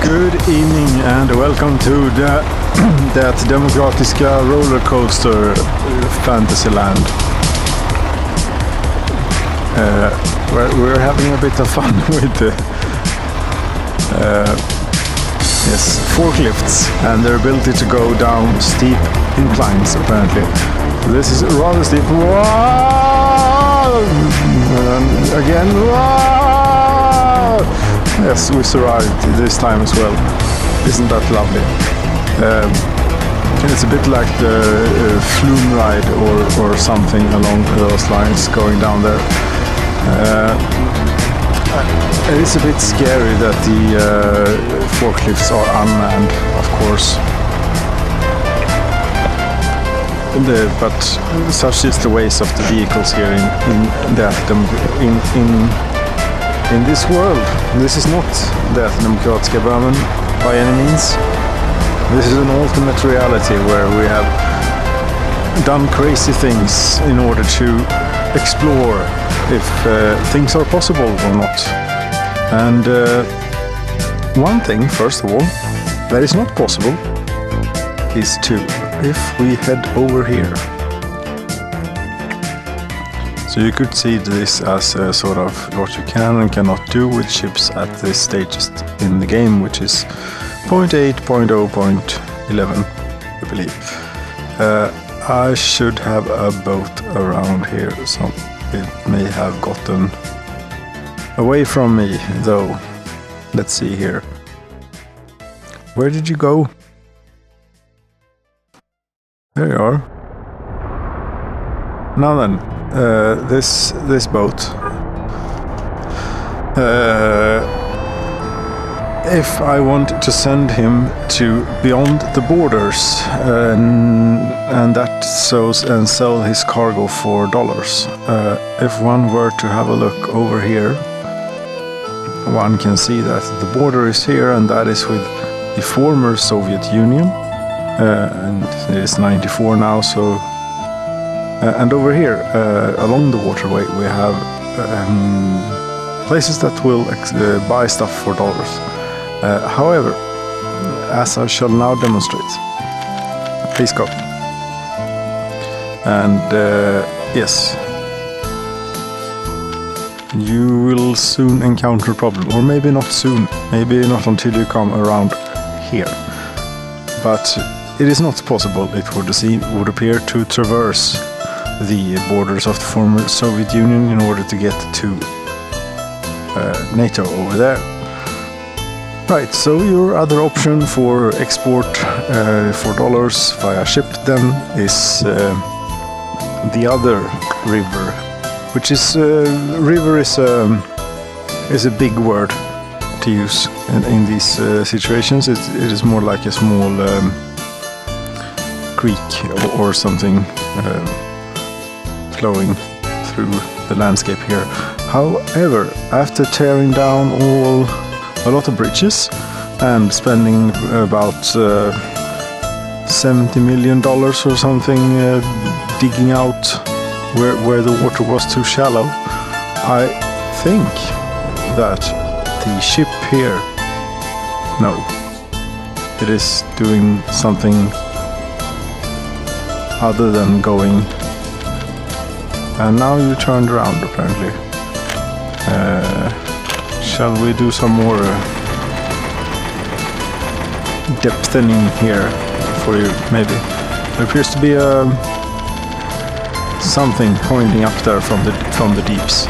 Good evening and welcome to det demokratiska rollercoaster Fantasyland. We're having a bit of fun with forklifts and their ability to go down steep inclines apparently. So this is rather steep. Again. Yes, we survived this time as well. Isn't that lovely? It's a bit like the flume ride or something along those lines going down there. It is a bit scary that the forklifts are unmanned, of course. But such is the ways of the vehicles here in this world. This is not det demokratiska Bremen by any means. This is an alternate reality where we have done crazy things in order to explore if things are possible or not. And one thing, first of all, that is not possible is if we head over here. So you could see this as a sort of what you can and cannot do with ships at this stage in the game, which is 0.8.0.11, I believe. I should have a boat around here, so it may have gotten away from me, though. Let's see here. Where did you go? There you are. Now then. This boat. If I want to send him to beyond the borders and that and sell his cargo for dollars. If one were to have a look over here, one can see that the border is here, and that is with the former Soviet Union, and it is 94 now, so. And over here, along the waterway, we have places that will buy stuff for dollars. However, as I shall now demonstrate, please go. And yes, you will soon encounter a problem, or maybe not soon, maybe not until you come around here. But it is not possible, it would appear, to traverse the borders of the former Soviet Union in order to get to NATO over there. Right, so your other option for export for dollars via ship then is the other river, which is river is a big word to use in these situations. It is more like a small creek or something. Flowing through the landscape here. However, after tearing down a lot of bridges and spending about $70 million or something digging out where the water was too shallow, I think that the ship here, no, it is doing something other than going. And now you turned around, apparently. Shall we do some more depthening here for you, maybe? There appears to be something pointing up there from the deeps.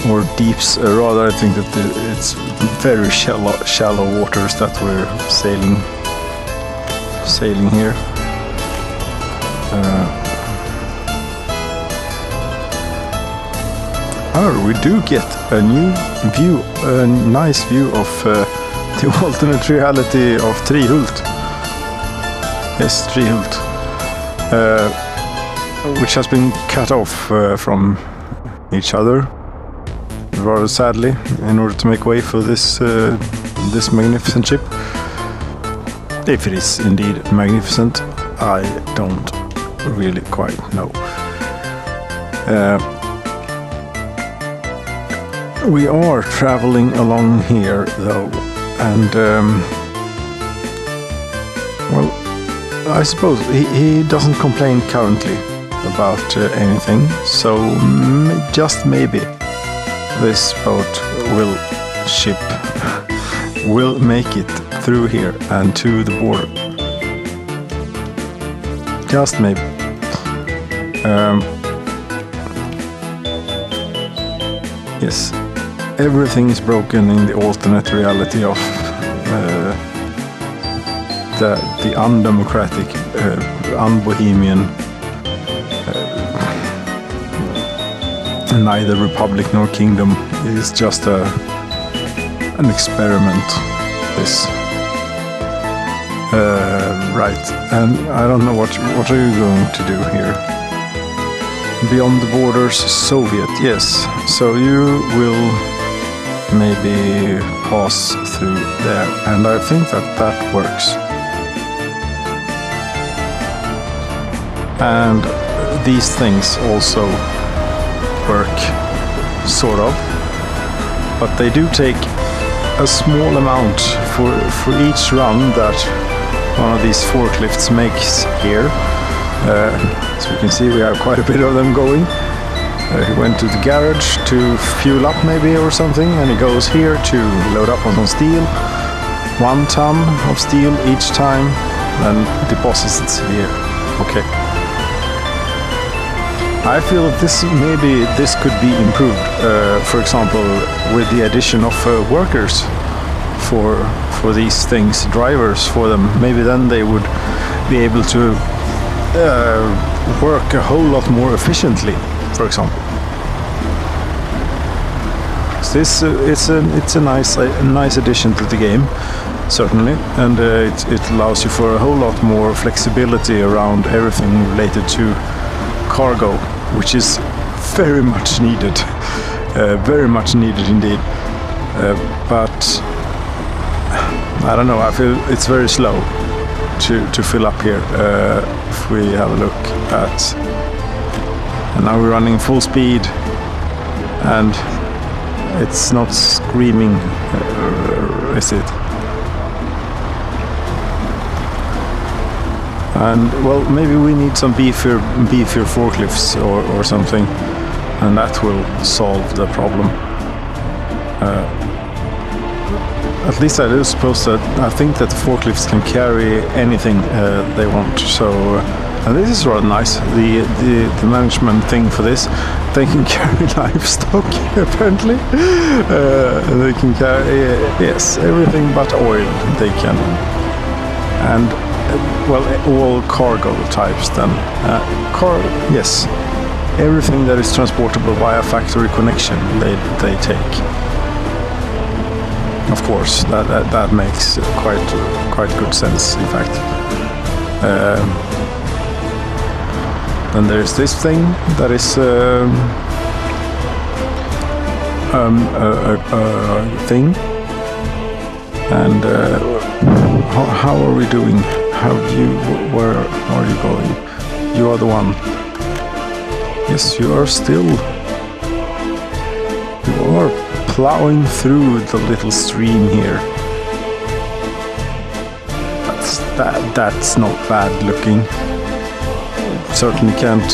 Or deeps, rather, I think that it's very shallow waters that we're sailing here. However, we do get a new view, a nice view of the alternate reality of Trihult. Yes, Trihult. Which has been cut off from each other, rather sadly, in order to make way for this magnificent ship. If it is indeed magnificent, I don't really quite know. We are traveling along here, though, and well, I suppose he doesn't complain currently about anything, so just maybe this boat will make it through here and to the border. Just maybe. Yes, everything is broken in the alternate reality of the undemocratic, unbohemian, neither republic nor kingdom. It is just an experiment. This. Right, and I don't know what are you going to do here? Beyond the borders, Soviet, yes. So you will maybe pass through there, and I think that works. And these things also work, sort of, but they do take a small amount for each run that one of these forklifts makes here. As we can see, we have quite a bit of them going. He went to the garage to fuel up maybe or something, and he goes here to load up on some steel. 1 ton of steel each time, then deposits it here. Okay. I feel that this could be improved. For example, with the addition of workers for these things, drivers for them. Maybe then they would be able to work a whole lot more efficiently, for example. So it's a nice addition to the game, certainly, and it allows you for a whole lot more flexibility around everything related to cargo, which is very much needed, indeed. But I don't know. I feel it's very slow to fill up here. If we have a look at, and now we're running full speed, and it's not screaming, is it? And well, maybe we need some beefier forklifts or something, and that will solve the problem. At least I do suppose that I think that the forklifts can carry anything they want. So, and this is rather nice. The management thing for this, they can carry livestock apparently. They can carry yes, everything but oil. They can, and well, all cargo types then. Yes, everything that is transportable via factory connection, they take. Of course, that makes quite good sense, in fact. Then there's this thing that is a thing, and how are we doing? Where are you going? You are the one. Yes, you are still. You are plowing through the little stream here. That's not bad looking. Certainly cannot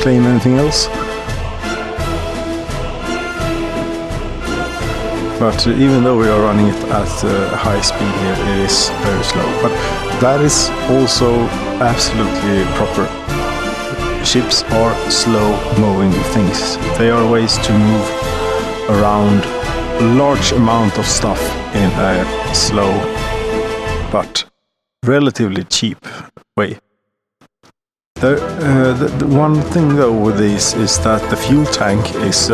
claim anything else. But even though we are running it at high speed here, it is very slow. But that is also absolutely proper. Ships are slow-moving things. They are ways to move around a large amount of stuff in a slow but relatively cheap way. The one thing though with this is that the fuel tank is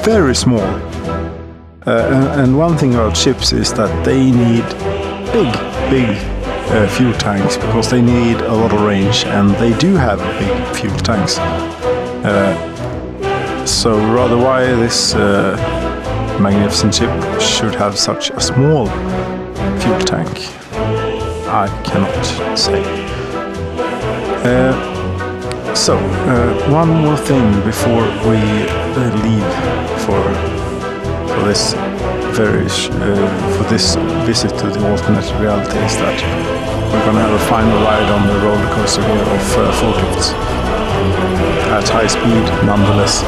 very small. And one thing about ships is that they need big fuel tanks because they need a lot of range, and they do have big fuel tanks. So rather why this magnificent ship should have such a small fuel tank, I cannot say. One more thing before we leave for this for this visit to the alternate reality is that we're gonna have a final ride on the roller coaster here of forklifts at high speed, nonetheless.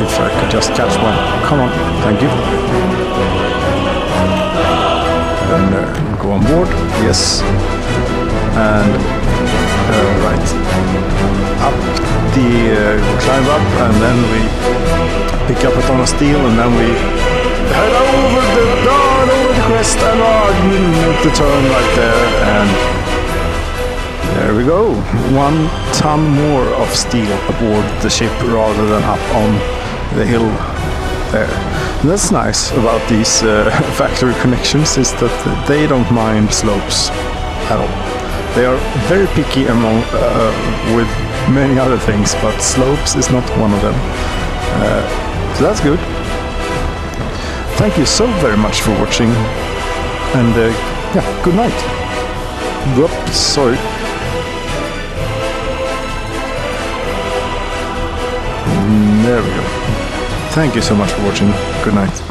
If I could just catch one, come on, thank you. And go on board, yes, and right up we climb up, and then we pick up a ton of steel, and then we head over the crest, and you make the turn right there, and there we go. 1 ton more of steel aboard the ship rather than up on the hill there. And that's nice about these factory connections, is that they don't mind slopes at all. They are very picky among with many other things, but slopes is not one of them. So that's good. Thank you so very much for watching, and yeah, good night. Whoops, sorry. There we go. Thank you so much for watching. Good night.